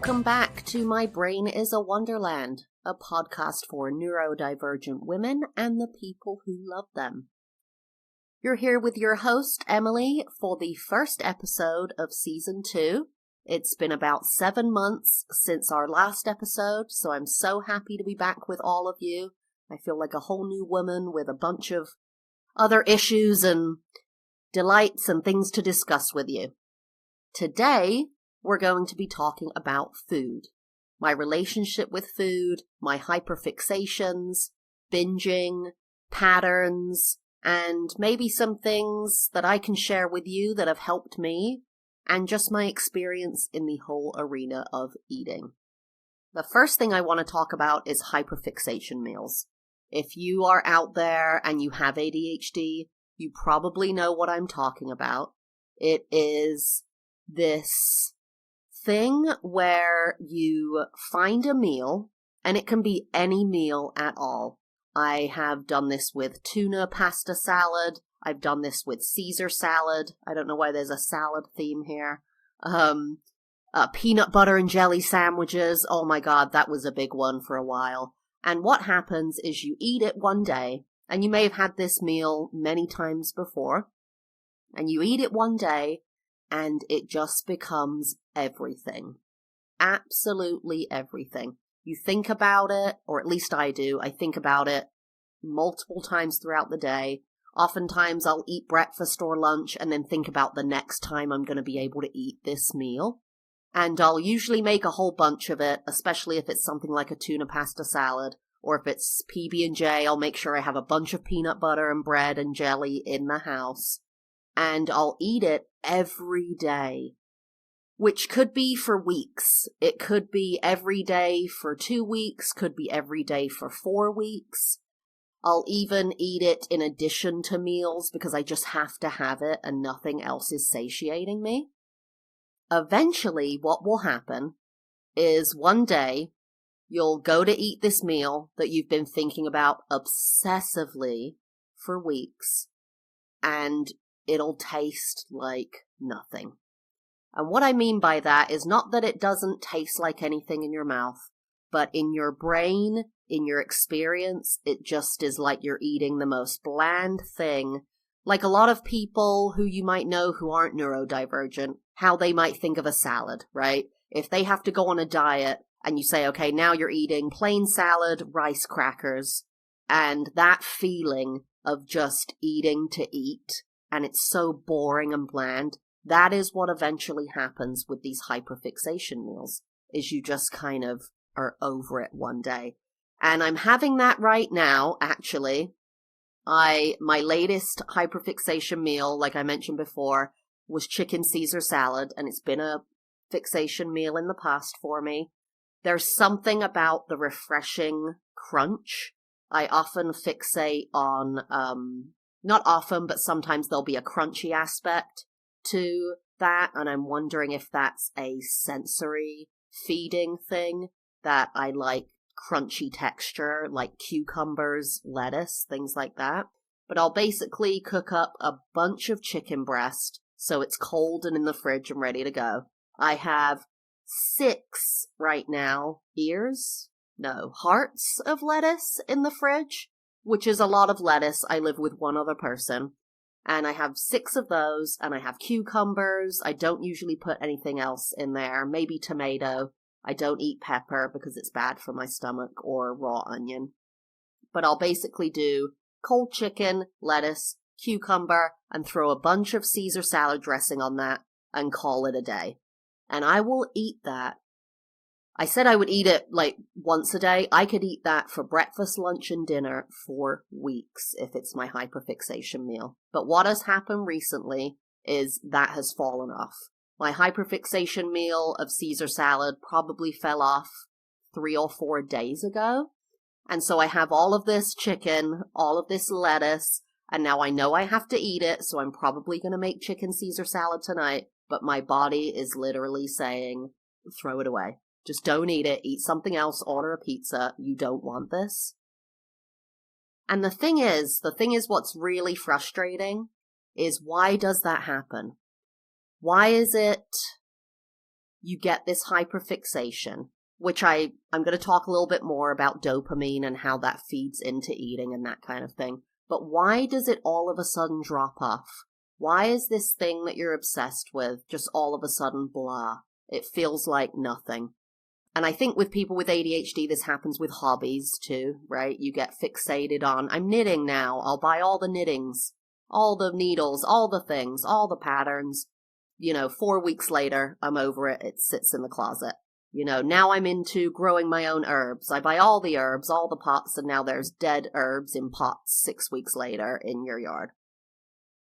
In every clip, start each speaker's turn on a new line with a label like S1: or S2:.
S1: Welcome back to My Brain Is a Wonderland, a podcast for neurodivergent women and the people who love them. You're here with your host, Emily, for the first episode of Season 2. It's been about 7 months since our last episode, so I'm so happy to be back with all of you. I feel like a whole new woman with a bunch of other issues and delights and things to discuss with you. Today, we're going to be talking about food, my relationship with food, my hyperfixations, binging, patterns, and maybe some things that I can share with you that have helped me, and just my experience in the whole arena of eating. The first thing I want to talk about is hyperfixation meals. If you are out there and you have ADHD, you probably know what I'm talking about. It is this thing where you find a meal, and it can be any meal at all. I have done this with tuna pasta salad. I've done this with Caesar salad. I don't know why there's a salad theme here. Peanut butter and jelly sandwiches. Oh my God, that was a big one for a while. And what happens is you eat it one day, and you may have had this meal many times before, and you eat it one day, and it just becomes everything. Absolutely everything. You think about it, or at least I do. I think about it multiple times throughout the day. Oftentimes I'll eat breakfast or lunch and then think about the next time I'm going to be able to eat this meal. And I'll usually make a whole bunch of it, especially if it's something like a tuna pasta salad. Or if it's PB&J, I'll make sure I have a bunch of peanut butter and bread and jelly in the house. And I'll eat it every day, which could be for weeks. It could be every day for 2 weeks, could be every day for 4 weeks. I'll even eat it in addition to meals because I just have to have it and nothing else is satiating me. Eventually, what will happen is one day you'll go to eat this meal that you've been thinking about obsessively for weeks, and it'll taste like nothing. And what I mean by that is not that it doesn't taste like anything in your mouth, but in your brain, in your experience, it just is like you're eating the most bland thing. Like a lot of people who you might know who aren't neurodivergent, how they might think of a salad, right? If they have to go on a diet and you say, okay, now you're eating plain salad, rice crackers, and that feeling of just eating to eat, and it's so boring and bland, that is what eventually happens with these hyperfixation meals, is you just kind of are over it one day. And I'm having that right now, actually. My latest hyperfixation meal, like I mentioned before, was chicken Caesar salad, and it's been a fixation meal in the past for me. There's something about the refreshing crunch. I often fixate on, not often, but sometimes there'll be a crunchy aspect to that, and I'm wondering if that's a sensory feeding thing, that I like crunchy texture, like cucumbers, lettuce, things like that. But I'll basically cook up a bunch of chicken breast, so it's cold and in the fridge and ready to go. I have 6 right now hearts of lettuce in the fridge, which is a lot of lettuce. I live with one other person, and I have 6 of those, and I have cucumbers. I don't usually put anything else in there, maybe tomato. I don't eat pepper because it's bad for my stomach, or raw onion. But I'll basically do cold chicken, lettuce, cucumber, and throw a bunch of Caesar salad dressing on that and call it a day. And I will eat that. I said I would eat it like once a day. I could eat that for breakfast, lunch, and dinner for weeks if it's my hyperfixation meal. But what has happened recently is that has fallen off. My hyperfixation meal of Caesar salad probably fell off 3 or 4 days ago. And so I have all of this chicken, all of this lettuce, and now I know I have to eat it, so I'm probably going to make chicken Caesar salad tonight. But my body is literally saying, throw it away. Just don't eat it. Eat something else. Order a pizza. You don't want this. And the thing is what's really frustrating is, why does that happen? Why is it you get this hyperfixation, which I'm going to talk a little bit more about dopamine and how that feeds into eating and that kind of thing. But why does it all of a sudden drop off? Why is this thing that you're obsessed with just all of a sudden blah? It feels like nothing. And I think with people with ADHD, this happens with hobbies too, right? You get fixated on, I'm knitting now, I'll buy all the knittings, all the needles, all the things, all the patterns. 4 weeks later, I'm over it, it sits in the closet. Now I'm into growing my own herbs. I buy all the herbs, all the pots, and now there's dead herbs in pots 6 weeks later in your yard.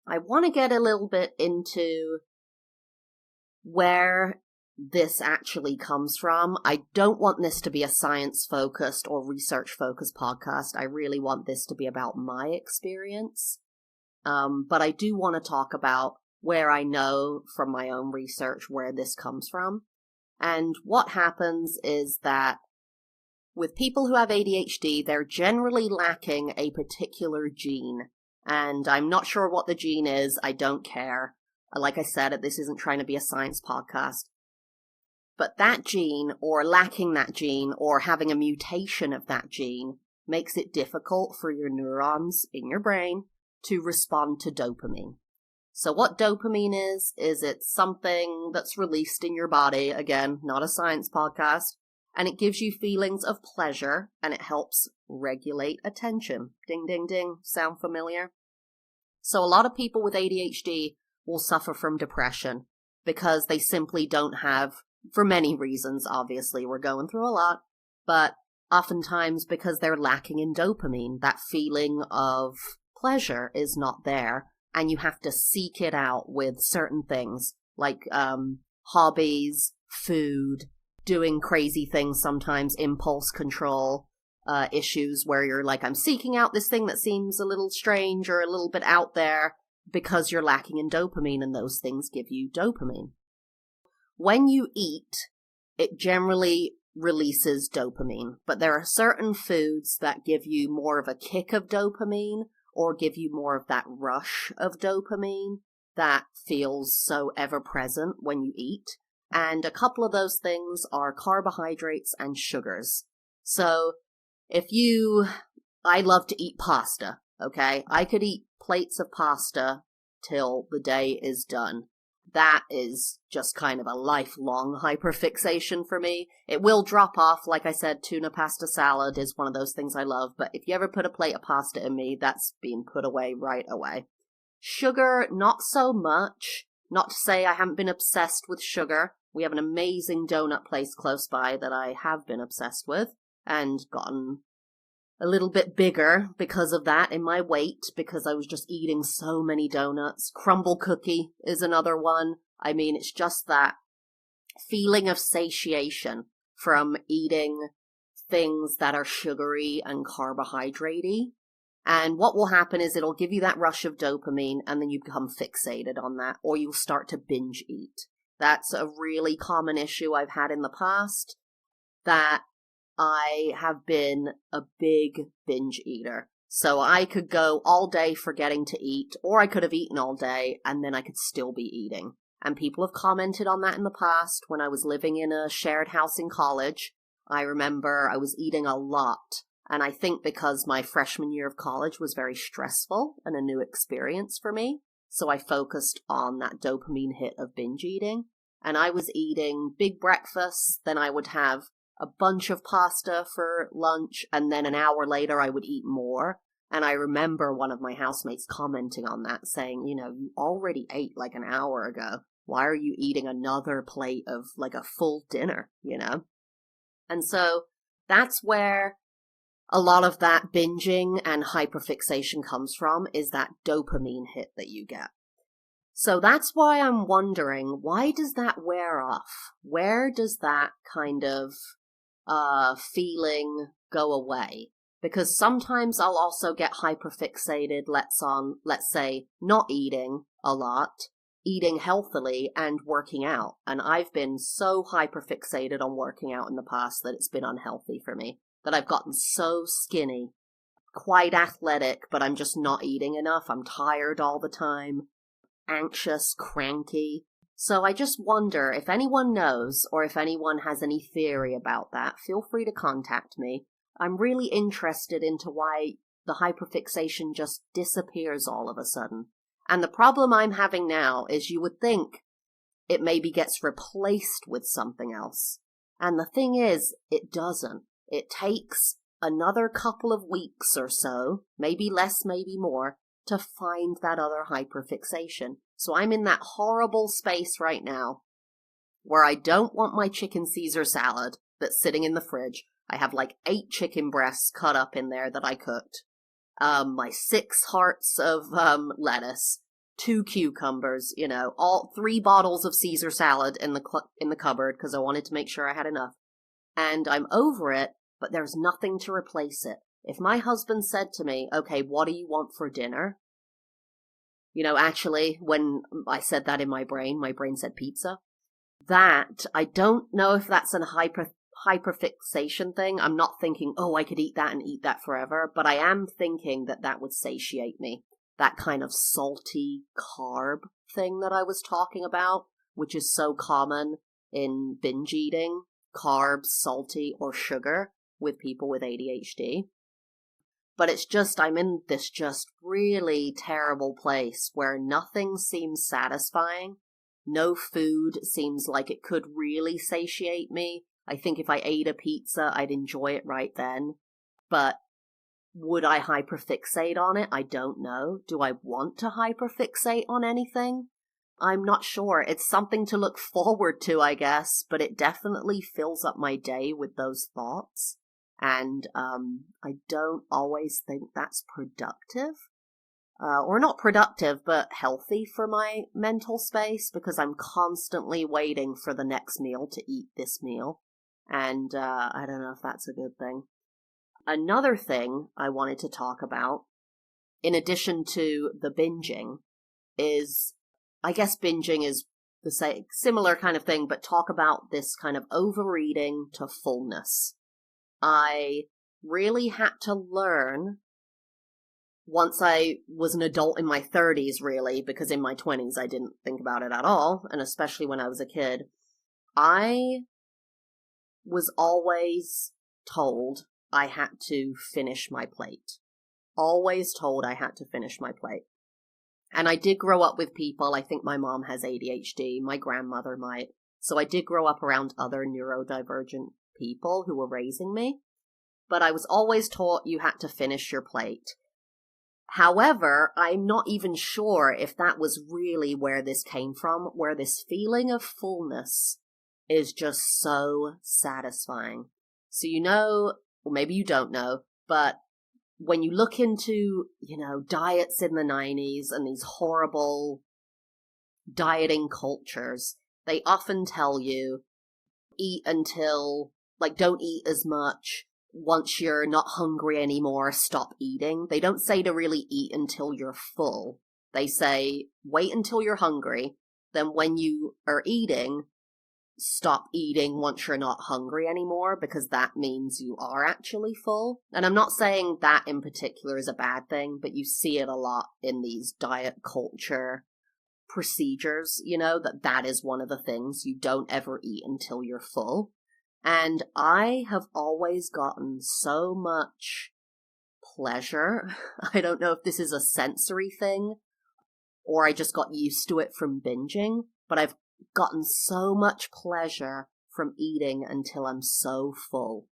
S1: I want to get a little bit into where this actually comes from. I don't want this to be a science-focused or research-focused podcast. I really want this to be about my experience. But I do want to talk about where I know from my own research where this comes from. And what happens is that with people who have ADHD, they're generally lacking a particular gene. And I'm not sure what the gene is. I don't care. Like I said, this isn't trying to be a science podcast. But that gene, or lacking that gene, or having a mutation of that gene, makes it difficult for your neurons in your brain to respond to dopamine. So what dopamine is it's something that's released in your body, again, not a science podcast, and it gives you feelings of pleasure, and it helps regulate attention. Ding, ding, ding. Sound familiar? So a lot of people with ADHD will suffer from depression because they simply don't have, for many reasons, obviously, we're going through a lot, but oftentimes because they're lacking in dopamine, that feeling of pleasure is not there, and you have to seek it out with certain things, like hobbies, food, doing crazy things sometimes, impulse control issues where you're like, I'm seeking out this thing that seems a little strange or a little bit out there because you're lacking in dopamine, and those things give you dopamine. When you eat, it generally releases dopamine, but there are certain foods that give you more of a kick of dopamine or give you more of that rush of dopamine that feels so ever-present when you eat. And a couple of those things are carbohydrates and sugars. So I love to eat pasta, okay? I could eat plates of pasta till the day is done. That is just kind of a lifelong hyperfixation for me. It will drop off. Like I said, tuna pasta salad is one of those things I love. But if you ever put a plate of pasta in me, that's being put away right away. Sugar, not so much. Not to say I haven't been obsessed with sugar. We have an amazing donut place close by that I have been obsessed with and gotten a little bit bigger because of that in my weight, because I was just eating so many donuts. Crumble cookie is another one. I mean, it's just that feeling of satiation from eating things that are sugary and carbohydrate-y. And what will happen is it'll give you that rush of dopamine, and then you become fixated on that, or you'll start to binge eat. That's a really common issue I've had in the past, that I have been a big binge eater. So I could go all day forgetting to eat, or I could have eaten all day and then I could still be eating. And people have commented on that in the past. When I was living in a shared house in college, I remember I was eating a lot. And I think because my freshman year of college was very stressful and a new experience for me, so I focused on that dopamine hit of binge eating. And I was eating big breakfasts, then I would have a bunch of pasta for lunch, and then an hour later I would eat more. And I remember one of my housemates commenting on that, saying, you already ate like an hour ago. Why are you eating another plate of like a full dinner, And so that's where a lot of that binging and hyperfixation comes from, is that dopamine hit that you get. So that's why I'm wondering, why does that wear off? Where does that kind of feeling go away? Because sometimes I'll also get hyperfixated, let's say, not eating a lot, eating healthily, and working out. And I've been so hyperfixated on working out in the past that it's been unhealthy for me, that I've gotten so skinny, quite athletic, but I'm just not eating enough. I'm tired all the time, anxious, cranky. So I just wonder if anyone knows or if anyone has any theory about that, feel free to contact me. I'm really interested into why the hyperfixation just disappears all of a sudden. And the problem I'm having now is you would think it maybe gets replaced with something else. And the thing is, it doesn't. It takes another couple of weeks or so, maybe less, maybe more, to find that other hyperfixation. So I'm in that horrible space right now where I don't want my chicken Caesar salad that's sitting in the fridge. I have like 8 chicken breasts cut up in there that I cooked. My 6 hearts of lettuce, 2 cucumbers, all 3 bottles of Caesar salad in the cupboard because I wanted to make sure I had enough. And I'm over it, but there's nothing to replace it. If my husband said to me, okay, what do you want for dinner? Actually, when I said that in my brain said pizza. That, I don't know if that's a hyperfixation thing. I'm not thinking, oh, I could eat that and eat that forever, but I am thinking that would satiate me. That kind of salty carb thing that I was talking about, which is so common in binge eating, carbs, salty, or sugar with people with ADHD. But it's just, I'm in this just really terrible place where nothing seems satisfying. No food seems like it could really satiate me. I think if I ate a pizza, I'd enjoy it right then. But would I hyperfixate on it? I don't know. Do I want to hyperfixate on anything? I'm not sure. It's something to look forward to, I guess, but it definitely fills up my day with those thoughts. And I don't always think that's productive. Or not productive, but healthy for my mental space, because I'm constantly waiting for the next meal to eat this meal. And I don't know if that's a good thing. Another thing I wanted to talk about, in addition to the binging, is, I guess binging is the same, similar kind of thing, but talk about this kind of overeating to fullness. I really had to learn once I was an adult in my 30s, really, because in my 20s I didn't think about it at all, and especially when I was a kid. I was always told I had to finish my plate. Always told I had to finish my plate. And I did grow up with people, I think my mom has ADHD, my grandmother might, so I did grow up around other neurodivergent people who were raising me, but I was always taught you had to finish your plate. However, I'm not even sure if that was really where this came from, where this feeling of fullness is just so satisfying. So or maybe you don't know, but when you look into, diets in the 90s and these horrible dieting cultures, they often tell you, eat until, don't eat as much. Once you're not hungry anymore, stop eating. They don't say to really eat until you're full. They say, wait until you're hungry. Then when you are eating, stop eating once you're not hungry anymore, because that means you are actually full. And I'm not saying that in particular is a bad thing, but you see it a lot in these diet culture procedures, that is one of the things. You don't ever eat until you're full. And I have always gotten so much pleasure. I don't know if this is a sensory thing or I just got used to it from binging, but I've gotten so much pleasure from eating until I'm so full.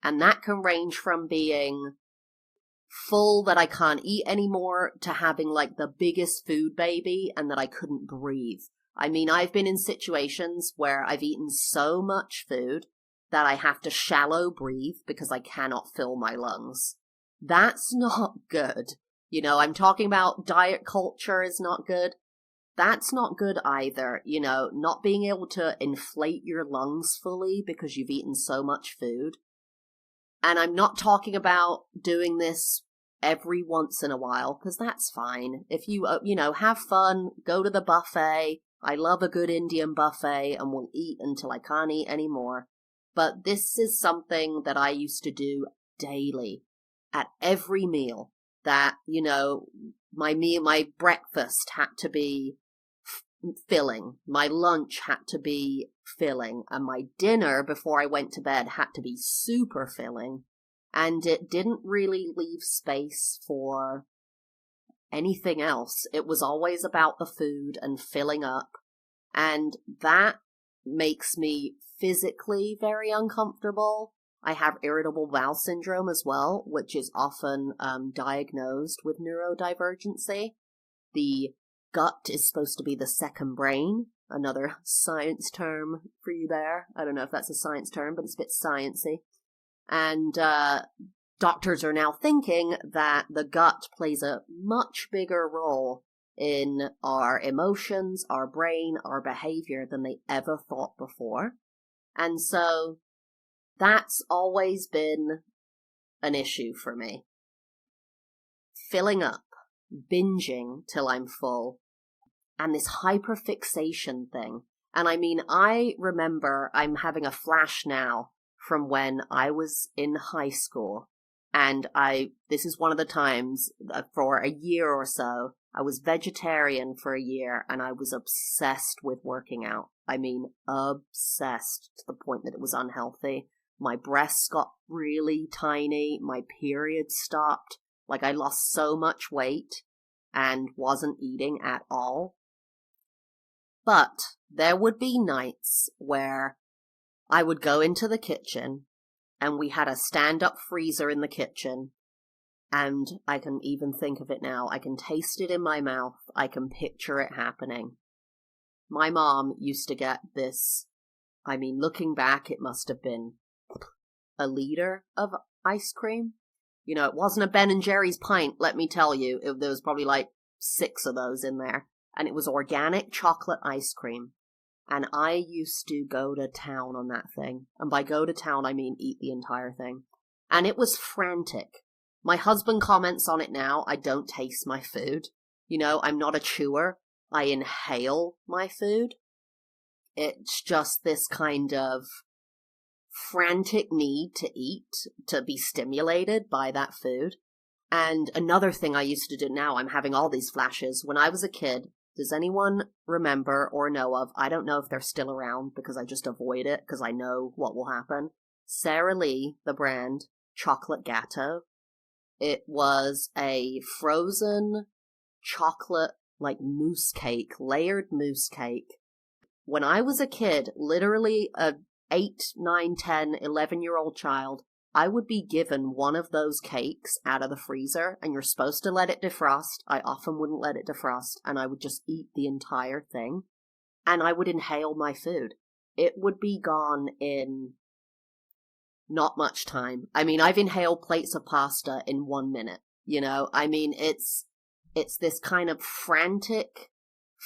S1: And that can range from being full that I can't eat anymore to having the biggest food baby and that I couldn't breathe. I mean, I've been in situations where I've eaten so much food that I have to shallow breathe because I cannot fill my lungs. That's not good. I'm talking about diet culture is not good. That's not good either. Not being able to inflate your lungs fully because you've eaten so much food. And I'm not talking about doing this every once in a while, because that's fine. If you, have fun, go to the buffet. I love a good Indian buffet and will eat until I can't eat anymore. But this is something that I used to do daily at every meal. That, my breakfast had to be filling. My lunch had to be filling, and my dinner before I went to bed had to be super filling. And it didn't really leave space for anything else. It was always about the food and filling up. And that makes me physically very uncomfortable. I have irritable bowel syndrome as well, which is often diagnosed with neurodivergency. The gut is supposed to be the second brain, another science term for you there. I don't know if that's a science term, but it's a bit sciencey. And doctors are now thinking that the gut plays a much bigger role in our emotions, our brain, our behavior than they ever thought before. And so that's always been an issue for me. Filling up, binging till I'm full, and this hyperfixation thing. And I mean, I remember, I'm having a flash now from when I was in high school, and this is one of the times for a year or so, I was vegetarian for a year, and I was obsessed with working out. I mean, obsessed to the point that it was unhealthy. My breasts got really tiny, my period stopped, like I lost so much weight and wasn't eating at all. But there would be nights where I would go into the kitchen, and we had a stand-up freezer in the kitchen, and I can even think of it now. I can taste it in my mouth. I can picture it happening. My mom used to get this, I mean, looking back, it must have been a liter of ice cream. You know, it wasn't a Ben & Jerry's pint, let me tell you. There was probably like 6 of those in there. And it was organic chocolate ice cream. And I used to go to town on that thing. And by go to town, I mean eat the entire thing. And it was frantic. My husband comments on it now. I don't taste my food. You know, I'm not a chewer. I inhale my food. It's just this kind of frantic need to eat, to be stimulated by that food. And another thing I used to do now, I'm having all these flashes. When I was a kid, does anyone remember or know of, I don't know if they're still around because I just avoid it because I know what will happen, Sara Lee, the brand, chocolate gatto. It was a frozen chocolate, like mousse cake, layered mousse cake. When I was a kid, literally a 8, 9, 10, 11-year-old child, I would be given one of those cakes out of the freezer, and you're supposed to let it defrost. I often wouldn't let it defrost, and I would just eat the entire thing, and I would inhale my food. It would be gone in not much time. I mean, I've inhaled plates of pasta in 1 minute, you know? I mean, it's this kind of frantic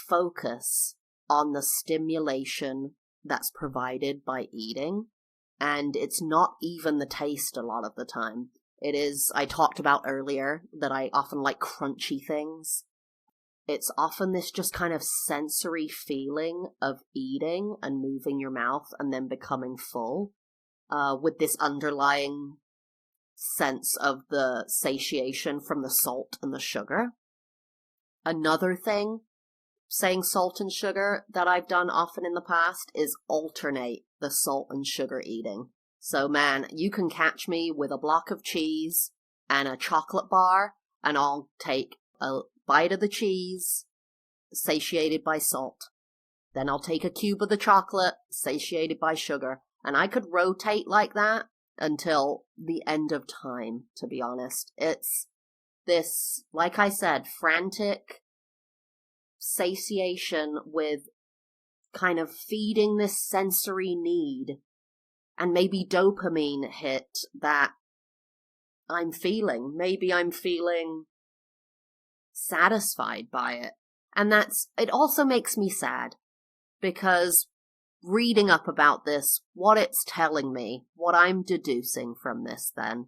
S1: focus on the stimulation that's provided by eating. And it's not even the taste a lot of the time. It is, I talked about earlier that I often like crunchy things. It's often this just kind of sensory feeling of eating and moving your mouth and then becoming full, with this underlying sense of the satiation from the salt and the sugar. Another thing, saying salt and sugar, that I've done often in the past is alternate the salt and sugar eating. So man, you can catch me with a block of cheese and a chocolate bar, and I'll take a bite of the cheese, satiated by salt. Then I'll take a cube of the chocolate, satiated by sugar. And I could rotate like that until the end of time, to be honest. It's this, like I said, frantic satiation with kind of feeding this sensory need, and maybe dopamine hit that I'm feeling. Maybe I'm feeling satisfied by it. And it also makes me sad, because reading up about this, what it's telling me, what I'm deducing from this then,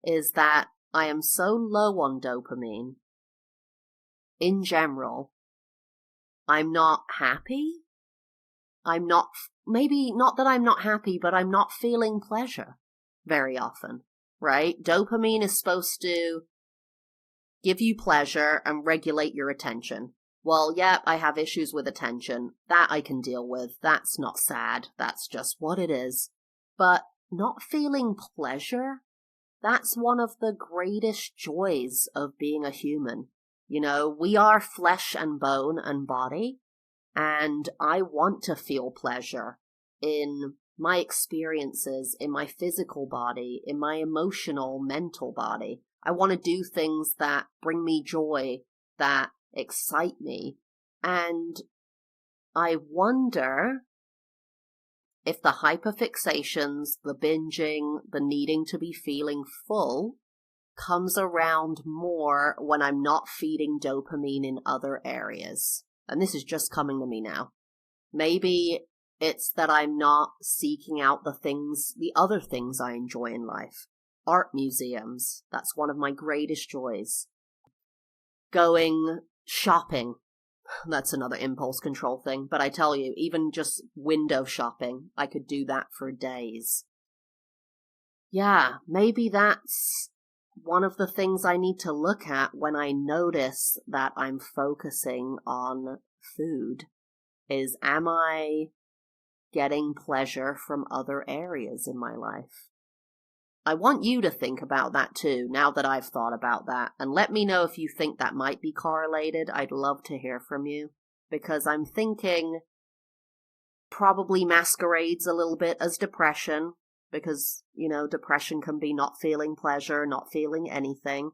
S1: is that I am so low on dopamine, in general, I'm not happy. I'm not, maybe not that I'm not happy, but I'm not feeling pleasure very often, right? Dopamine is supposed to give you pleasure and regulate your attention. well, yeah, I have issues with attention. That I can deal with. That's not sad. That's just what it is. But not feeling pleasure? That's one of the greatest joys of being a human. You know, we are flesh and bone and body, and I want to feel pleasure in my experiences, in my physical body, in my emotional, mental body. I want to do things that bring me joy, that excite me. And I wonder if the hyperfixations, the binging, the needing to be feeling full comes around more when I'm not feeding dopamine in other areas. And this is just coming to me now. Maybe it's that I'm not seeking out the other things I enjoy in life. Art museums, that's one of my greatest joys. Going shopping, that's another impulse control thing. But I tell you, even just window shopping, I could do that for days. Yeah, maybe that's one of the things I need to look at when I notice that I'm focusing on food is, am I getting pleasure from other areas in my life? I want you to think about that too, now that I've thought about that, and let me know if you think that might be correlated. I'd love to hear from you, because I'm thinking probably masquerades a little bit as depression, because, you know, depression can be not feeling pleasure, not feeling anything,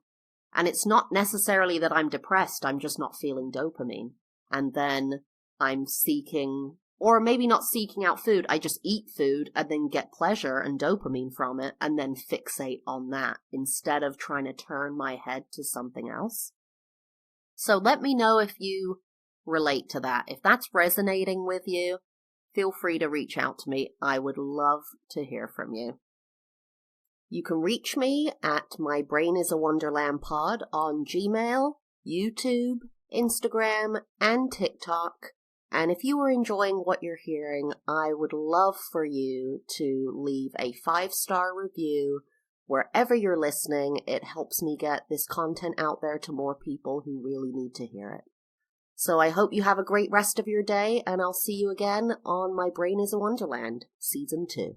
S1: and it's not necessarily that I'm depressed, I'm just not feeling dopamine, and then I'm seeking, or maybe not seeking out food, I just eat food and then get pleasure and dopamine from it and then fixate on that instead of trying to turn my head to something else. So let me know if you relate to that. If that's resonating with you, feel free to reach out to me. I would love to hear from you. You can reach me at my Brain Is A Wonderland pod on Gmail, YouTube, Instagram, and TikTok. And if you are enjoying what you're hearing, I would love for you to leave a 5-star review wherever you're listening. It helps me get this content out there to more people who really need to hear it. So I hope you have a great rest of your day, and I'll see you again on My Brain Is a Wonderland, Season 2.